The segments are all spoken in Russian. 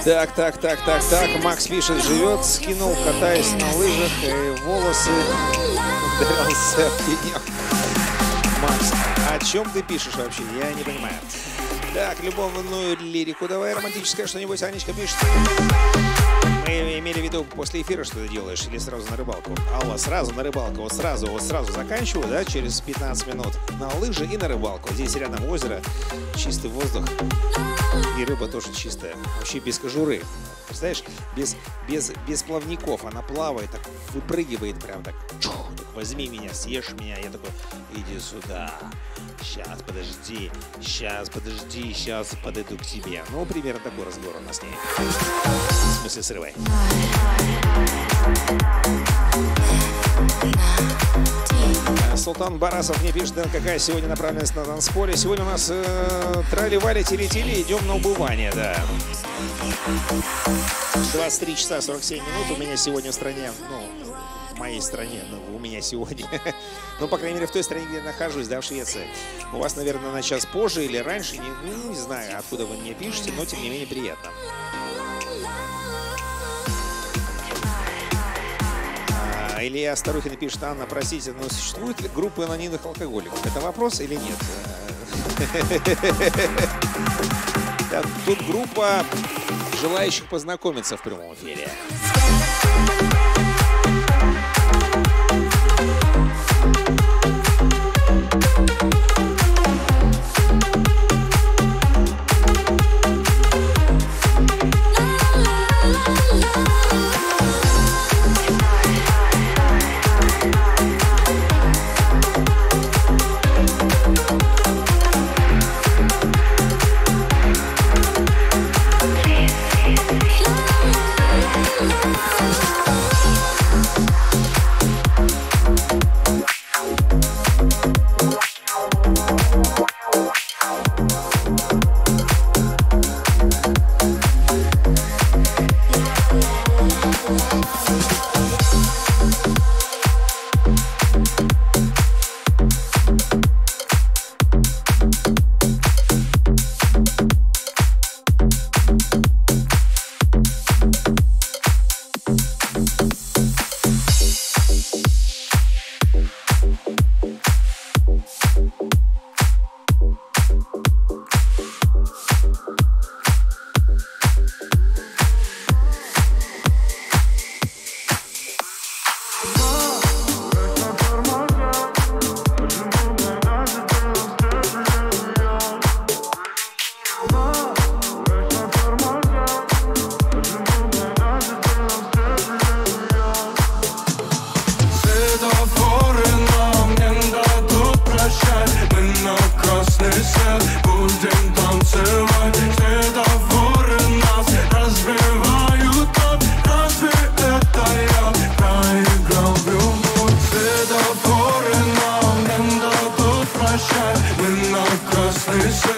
Так. Макс пишет, живет, скинул, катаясь на лыжах, и волосы ударился в пенек. Макс, о чем ты пишешь вообще? Я не понимаю. Так, любовную лирику давай, романтическое что-нибудь. Анечка пишет. Мы имели в виду после эфира, что ты делаешь, или сразу на рыбалку? Алла, сразу на рыбалку, вот сразу заканчиваю, да, через 15 минут на лыжи и на рыбалку. Здесь рядом озеро, чистый воздух, и рыба тоже чистая, вообще без кожуры. Представляешь, без плавников, она плавает, так выпрыгивает прям так, так, возьми меня, съешь меня. Я такой, иди сюда, сейчас подожди, сейчас подойду к тебе. Ну, примерно такой разговор у нас с ней. В смысле, с рыбой. Султан Барасов мне пишет, да, какая сегодня направленность на танцполе. Сегодня у нас трали-вали, тили-тили, идем на убывание, да. 23 часа 47 минут у меня сегодня в стране, ну, в моей стране, ну, у меня сегодня. Ну, по крайней мере, в той стране, где я нахожусь, да, в Швеции. У вас, наверное, на час позже или раньше, не знаю, откуда вы мне пишете, но, тем не менее, приятно. Илья Старухин пишет, Анна, простите, но существует ли группа анонимных алкоголиков? Это вопрос или нет? Тут группа желающих познакомиться в прямом эфире.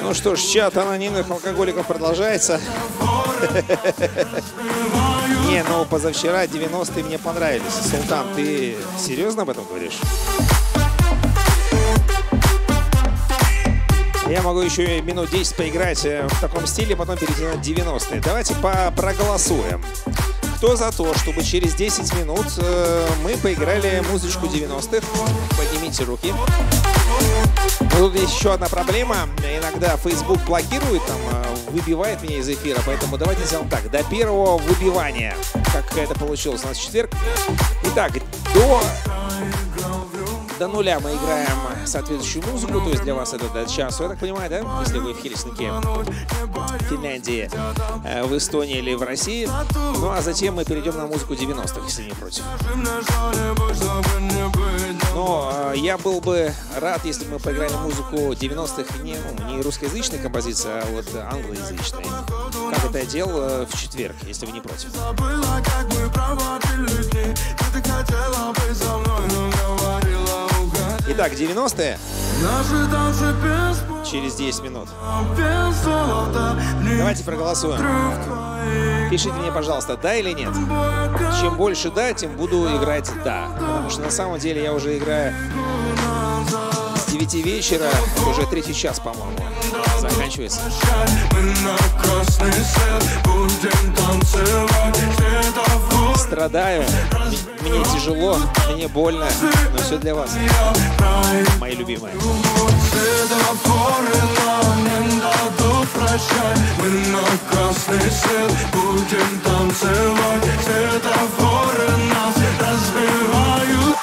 Ну что ж, чат анонимных алкоголиков продолжается. Не, ну позавчера 90-е мне понравились. Султан, ты серьезно об этом говоришь? Я могу еще минут 10 поиграть в таком стиле, потом перейти на 90-е. Давайте проголосуем. Кто за то, чтобы через 10 минут мы поиграли музычку 90-х? Поднимите руки. Но тут есть еще одна проблема. Иногда Facebook блокирует, там, выбивает меня из эфира. Поэтому давайте сделаем так. До первого выбивания. Как это получилось у нас в четверг. Итак, до нуля мы играем соответствующую музыку, то есть для вас это до часу, я так понимаю, да? Если вы в Хельсинки, в Финляндии, в Эстонии или в России. Ну а затем мы перейдем на музыку 90-х, если не против. Но я был бы рад, если бы мы поиграли музыку 90-х не русскоязычной композиции, а вот англоязычной. Как это я делал в четверг, если вы не против. Итак, 90-е через 10 минут. Давайте проголосуем. Пишите мне, пожалуйста, да или нет. Чем больше да, тем буду играть да. Потому что на самом деле я уже играю с 9 вечера, уже 3-й час, по-моему, заканчивается. Страдаю, мне тяжело, мне больно, но все для вас, мои любимые. Мы на красный свет будем танцевать. Светофоры нас разбивают,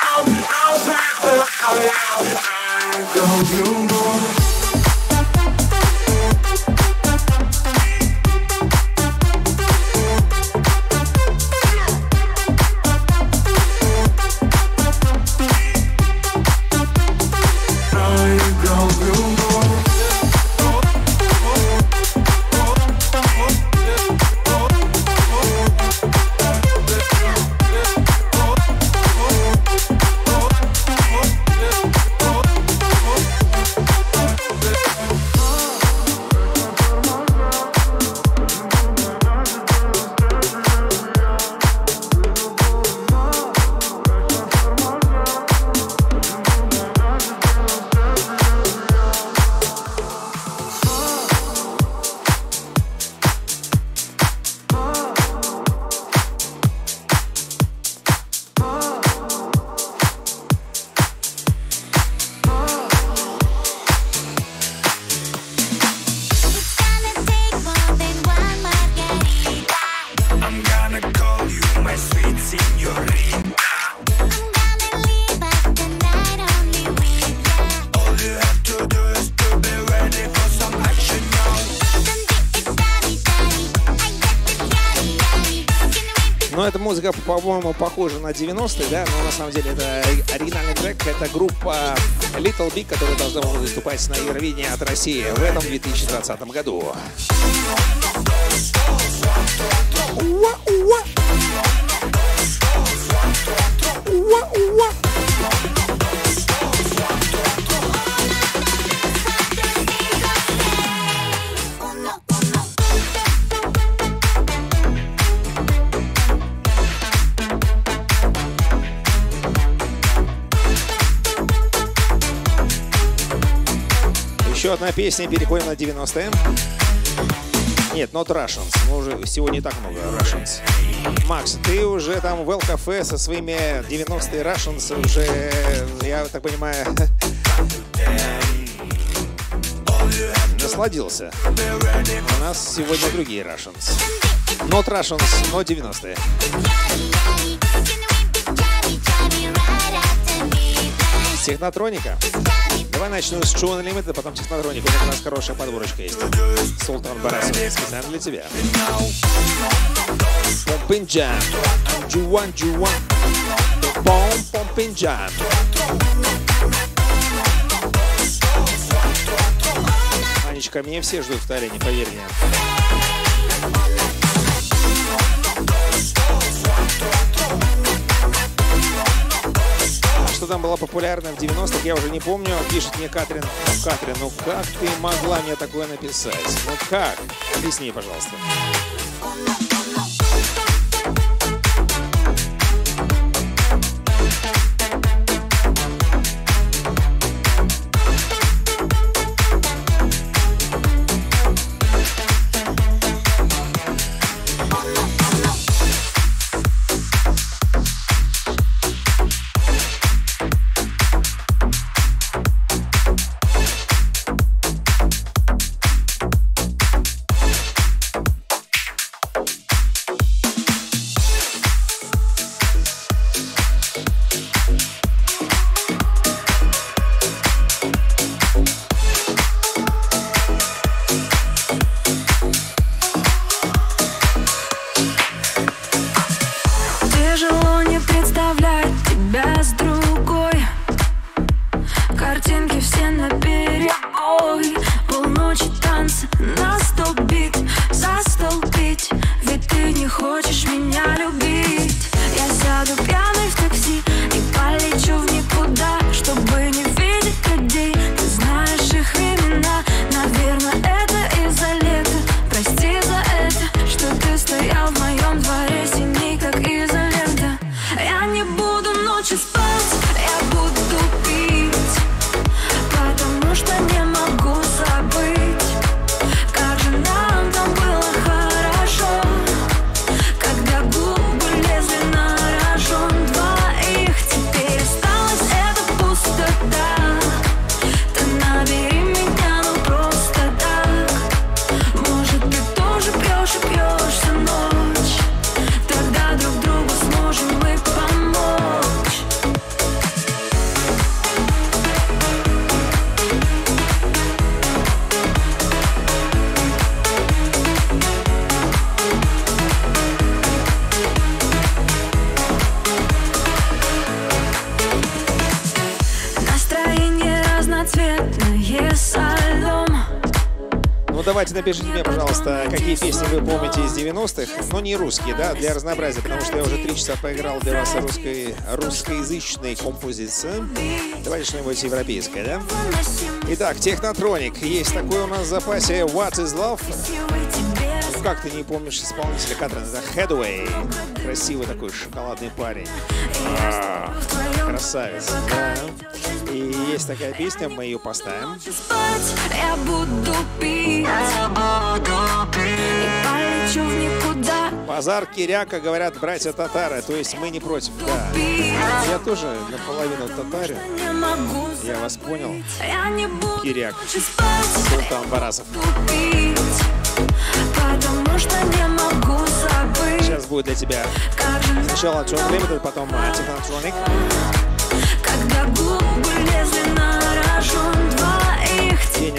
Ну, эта музыка, по-моему, похожа на 90-е, да? Но на самом деле это оригинальный трек. Это группа Little Big, которая должна была выступать на Евровидении от России в этом 2020 году. Еще одна песня, переходим на 90-е. Нет, not Russians. Мы уже сегодня не так много Russians. Макс, ты уже там в L-кафе со своими 90-е Russians уже, я так понимаю, насладился. У нас сегодня другие Russians. Not Russians, но 90-е. Технотроника. Давай начну с True Unlimited, потом Технотроника. У нас хорошая подборочка есть. Султан Барасов, специально для тебя. Pumping Jam. Juan. Pumping Jam. Анечка, меня все ждут в Таллине, поверь мне. Что там было популярно в 90-х, я уже не помню. Пишет мне Катрин, ну как ты могла мне такое написать? Ну как? Объясни, пожалуйста. Ну, давайте напишите мне, пожалуйста, какие песни вы помните из 90-х, но не русские, да, для разнообразия, потому что я уже 3 часа поиграл для вас русскоязычной композиции. Давайте что-нибудь европейское, да? Итак, Технотроник. Есть такой у нас в запасе What is Love. Ну, как ты не помнишь исполнителя, Катрин? Это Headway. Красивый такой шоколадный парень. Красавец, да. И есть такая песня, мы ее поставим. Я буду пить, и полечу в никуда. Базар Киряка, говорят братья татары, то есть мы не против, да. Я тоже наполовину татарин. Я вас понял. Киряк, Султан Барасов. Сейчас будет для тебя сначала John Limited, потом Technotronic. Когда губы лезли на рожон двоих. День,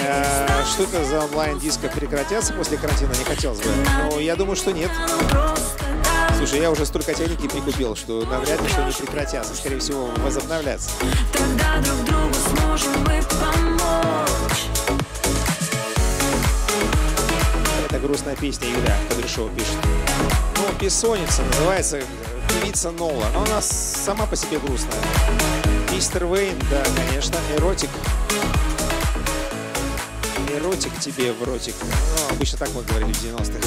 что это за онлайн-диско прекратятся после карантина? Не хотелось бы. Но я думаю, что нет. Слушай, я уже столько техники прикупил, что навряд ли что не прекратятся. Скорее всего, возобновляться. Тогда друг другу сможем мы помочь. Это грустная песня, Юля Кудряшова пишет. Ну, «Бессонница» называется, певица Нола. Но она сама по себе грустная. Мистер Вейн, да, конечно, эротик. Эротик тебе в ротик. Ну, обычно так мы говорили в 90-х.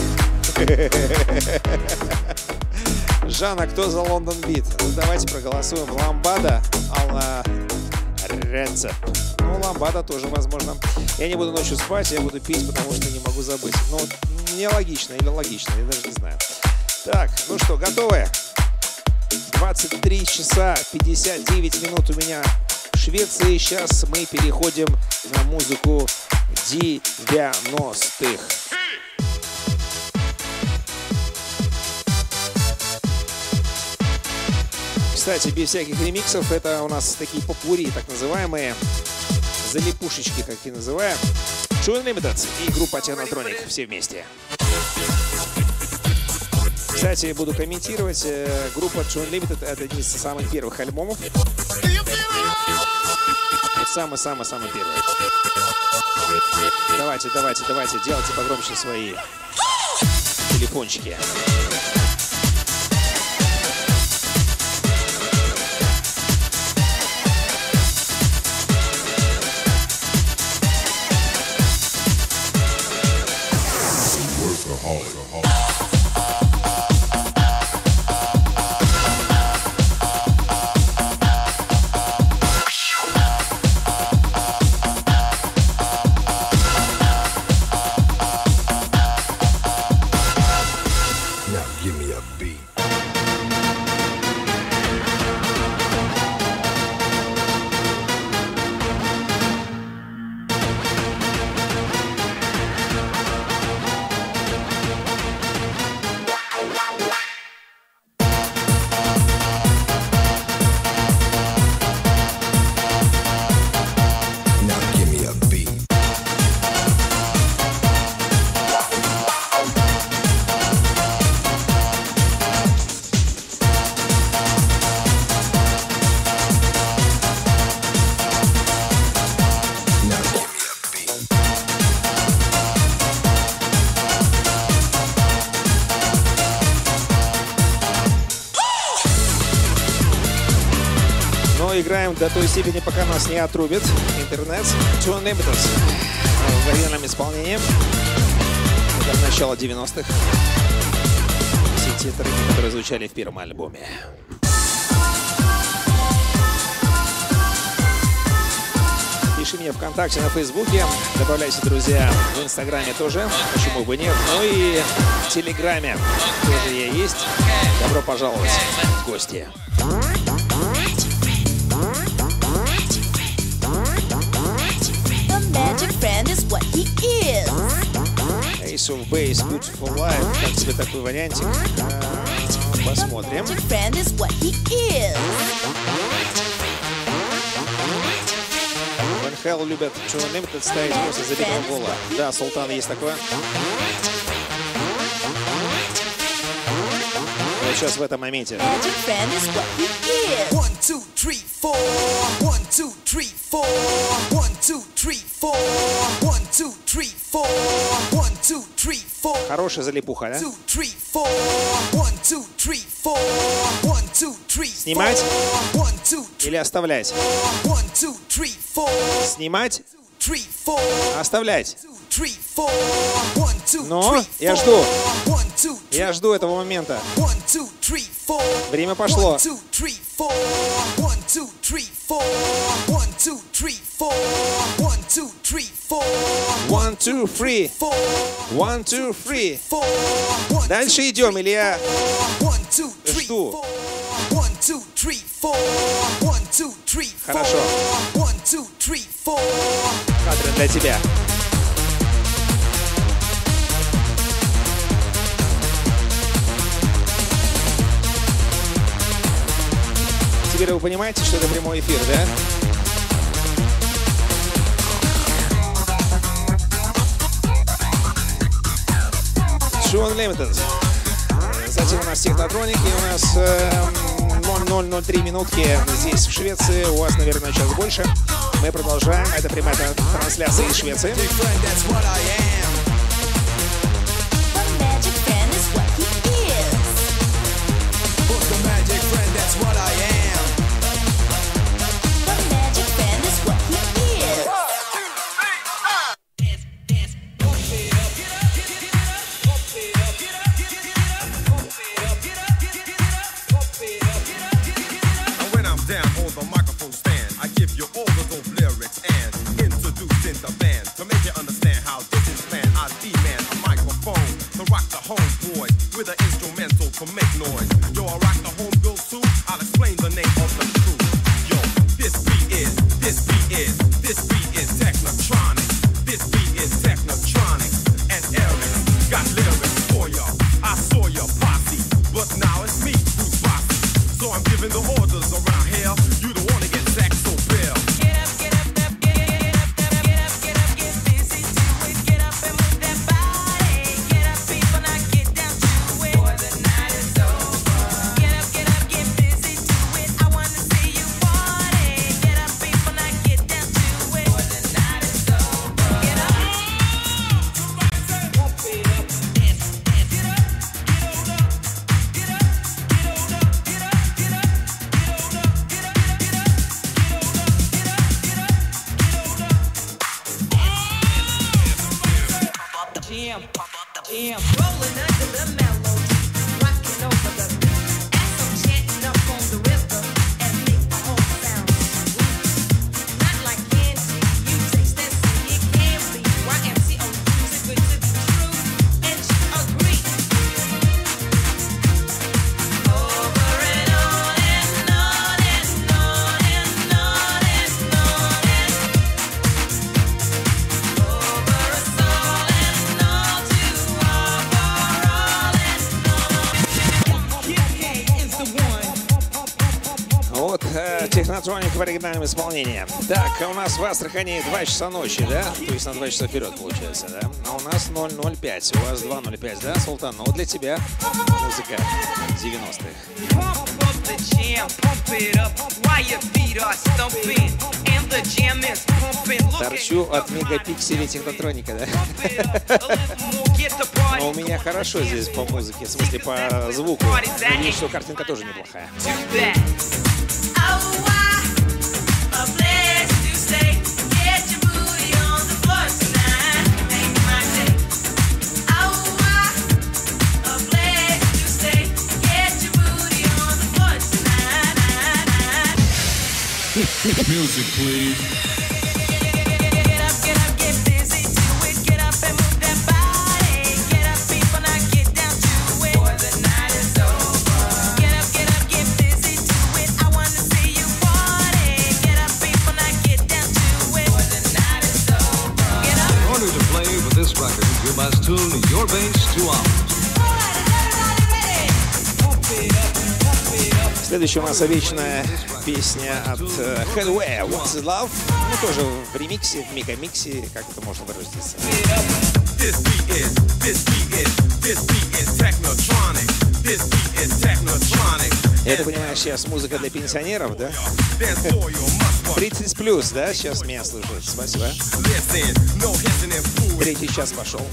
Жанна, кто за Лондон Бит? Ну, давайте проголосуем. Ламбада, Алла Рецеп. Ну, ламбада тоже возможно. Я не буду ночью спать, я буду пить, потому что не могу забыть. Ну, не логично или логично, я даже не знаю. Так, ну что, готовы? 23 часа 59 минут у меня в Швеции. Сейчас мы переходим на музыку 90-х. Кстати, без всяких ремиксов, это у нас такие попури, так называемые, залипушечки, как и называем. John Limited и группа Technotronic все вместе. Кстати, буду комментировать. Группа John Limited — это один из самых первых альбомов. Самый-самый-самый первый. Давайте, делайте погромче свои телефончики. Играем до той степени, пока нас не отрубит интернет. John Limited в военном исполнении. Это начало 90-х. Все те треки, которые звучали в первом альбоме. Пиши мне ВКонтакте, на Фейсбуке. Добавляйте, друзья, в Инстаграме тоже. Почему бы нет? Ну и в Телеграме тоже я есть. Добро пожаловать в гости. Magic friend is what he is. Ace of Base, Beautiful Life. Как тебе такой вариантик? Посмотрим. Magic friend is what he is. Ван Хелл любят John Limited ставить после забитого гола. Да, Султан есть такое. Вот сейчас в этом моменте. Magic friend is what he is. 1, 2, 3, 4. 1, 2, 3, 4. 1, 2, 3, 4. 1, 2, 3, 4. Хорошая залипуха, да? 2, 3, 4. 1, 2, 3, 4. 1, 2, 3, 4. Снимать 1, 2, 3, или оставлять? 1, 2, 3, 4. Снимать, 3, 4. оставлять. 3, 4. 1, 2, Но 3, я жду. 1, 2, 3. Я жду этого момента. 1, 2, 3, 4. Время пошло. 1, 2, 3, 4. 1, 2, 3, 4. 1, 2, 3, 4. 1, 2, 3, 4. 1, 2, 3. 1, 2, 3. Дальше идем, или я жду? Хорошо. Кадры для тебя. Теперь вы понимаете, что это прямой эфир, да? True Unlimited. Затем у нас технотроники, у нас 0003 минутки здесь в Швеции, у вас, наверное, час больше. Мы продолжаем, это прямая трансляция из Швеции. Технотроник в оригинальном исполнении. Так, у нас в Астрахани 2 часа ночи, да? То есть на 2 часа вперед получается, да? А у нас 0:05, у вас 2:05, да, Султан? Ну, для тебя музыка 90-х. Торчу от мегапикселей технотроника, да? Но у меня хорошо здесь по музыке, в смысле по звуку. Надеюсь, что картинка тоже неплохая. Music, please. In order to play with this record, you must tune your bass to ours. Следующая у нас вечная песня от Headway, What's the Love? Ну, тоже в ремиксе, в мегамиксе, как это можно выразиться. Я так понимаю, сейчас музыка для пенсионеров, да? 30 плюс, да? Сейчас меня слушают. Спасибо. 3-й час пошел.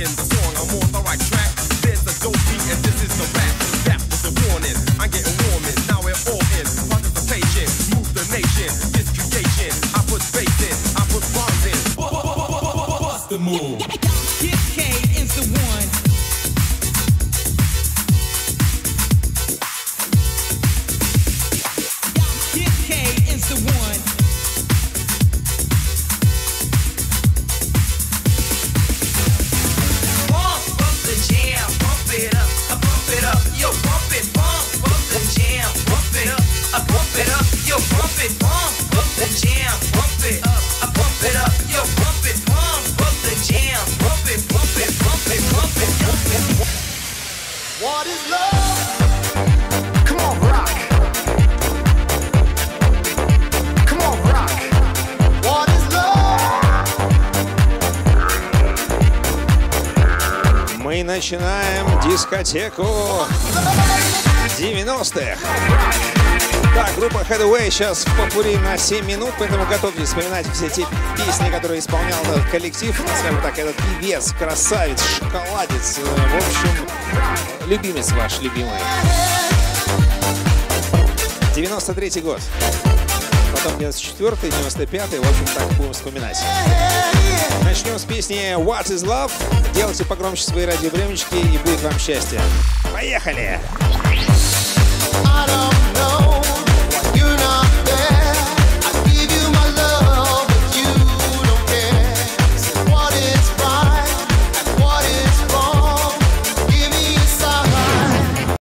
rocking the song, I'm on the right track. There's a dope beat and this is the rap. That was the warning. I'm getting warming. Now we're all in participation. Move the nation. This creation. I put space in. I put bombs in. Bust the move. Kid K is the one. Kid K is the one. Pump up the jam, pump it up, yo, pump it, pump up the jam, pump it up, yo, pump it, pump up the jam, pump it up, yo, pump it, pump up the jam, pump it, pump it, pump it, pump it, pump it. What is love? Come on, rock. Come on, rock. What is love? Мы начинаем дискотеку 90-х. Так, группа Hathaway сейчас в попури на 7 минут, поэтому готовьтесь вспоминать все те песни, которые исполнял этот коллектив, скажем так, этот певец, красавец, шоколадец, в общем, любимец ваш, любимый. 93-й год, потом 94-й, 95-й, в общем, так будем вспоминать. Начнем с песни What is Love. Делайте погромче свои радиоприемнички, и будет вам счастье. Поехали! I don't